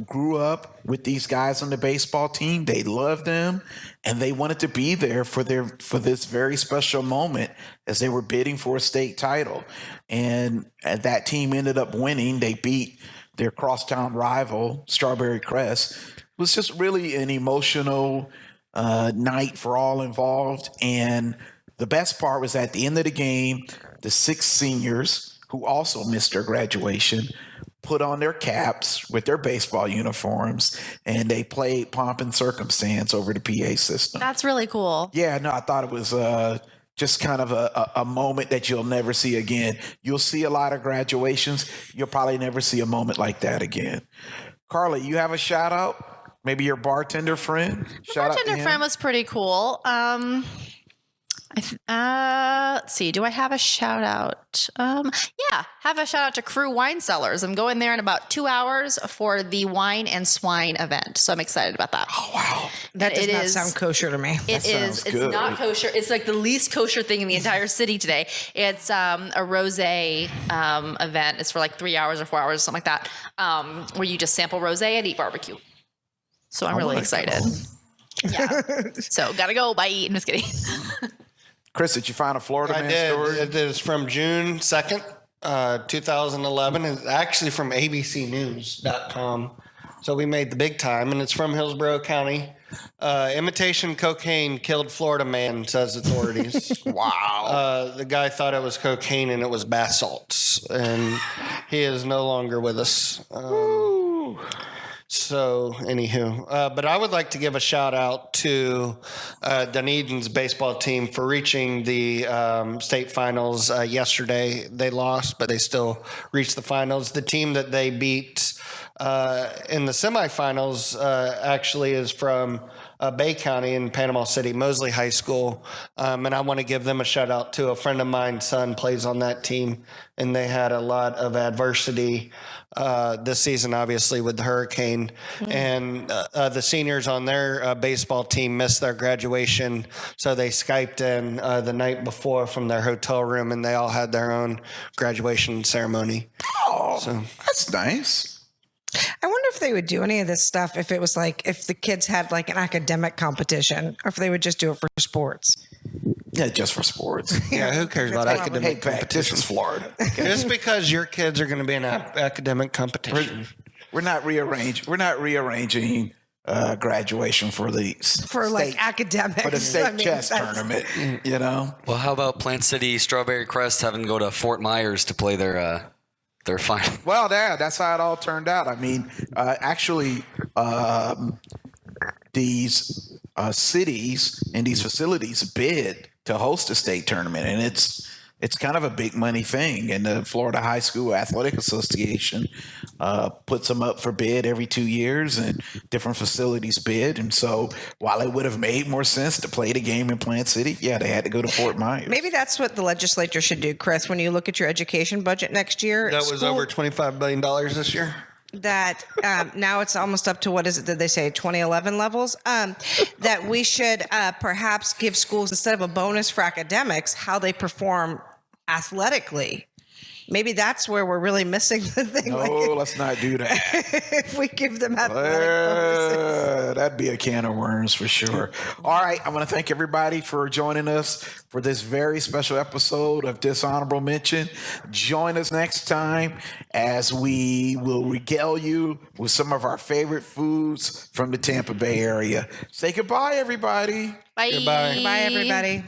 grew up with these guys on the baseball team. They loved them, and they wanted to be there for this very special moment as they were bidding for a state title. And that team ended up winning. They beat their crosstown rival, Strawberry Crest. It was just really an emotional night for all involved. And the best part was at the end of the game, the 6 seniors who also missed their graduation put on their caps with their baseball uniforms, and they played Pomp and Circumstance over the PA system. That's really cool. Yeah, no, I thought it was just kind of a moment that you'll never see again. You'll see a lot of graduations. You'll probably never see a moment like that again. Carly, you have a shout out? Maybe your bartender friend? Shout out to Bartender him. friend was pretty cool. Let's see. Do I have a shout out? Yeah, have a shout out to Crew Wine Cellars. I'm going there in about 2 hours for the Wine and Swine event, so I'm excied about that. Oh, wow. That does It not is- sound kosher to me. It is. sounds good. It's not kosher. It's like the least kosher thing in the entire city today. It's a rosé event. It's for like 3 hours or 4 hours, something like that, where you just sample rosé and eat barbecue. So I'm really excited. Yeah. So gotta go. Bye. I'm just kidding. Chris, did you find a Florida I man did. story? It is from June 2nd, 2011. It's actually from abcnews.com. So we made the big time, and it's from Hillsborough County. Imitation cocaine killed Florida man, says authorities. Wow. The guy thought it was cocaine, and it was bath salts. And he is no longer with us. So, anywho, but I would like to give a shout out to Dunedin's baseball team for reaching the state finals yesterday. They lost, but they still reached the finals. The team that they beat in the semifinals actually is from Bay County in Panama City, Mosley High School. And I want to give them a shout out to a friend of mine's son plays on that team, and they had a lot of adversity this season, obviously, with the hurricane. And the seniors on their baseball team missed their graduation, so they Skyped in the night before from their hotel room, and they all had their own graduation ceremony. Oh, So- that's nice. I wonder if they would do any of this stuff if it was like if the kids had like an academic competition, or if they would just do it for sports. Yeah, just for sports. Yeah, who cares about Hey, academic Pat, this competition? is Florida. Just because your kids are going to be in an academic competition. We're not rearranging graduation for the For like academics. for the state I mean, chess that's- tournament. You know, Well, how about Plant City Strawberry Crest having to go to Fort Myers to play their final? well, that's how it all turned out. I mean, actually, these cities and these facilities bid to host a state tournament, and it's kind of a big money thing. And the Florida High School Athletic Association puts them up for bid every 2 years, and different facilities bid. And so, while it would have made more sense to play the game in Plant City, yeah, they had to go to Fort Myers. Maybe that's what the legislature should do, Chris, when you look at your education budget next year. That was over $25 billion this year. That now it's almost up to, what is it, did they say 2011 levels? That we should perhaps give schools, instead of a bonus for academics, how they perform athletically. Maybe that's where we're really missing the thing. No, let's not do that. If we give them athletic bonuses. That'd be a can of worms for sure. All right. I want to thank everybody for joining us for this very special episode of Dishonorable Mention. Join us next time as we will regale you with some of our favorite foods from the Tampa Bay area. Say goodbye, everybody. Bye. Goodbye. Bye, everybody.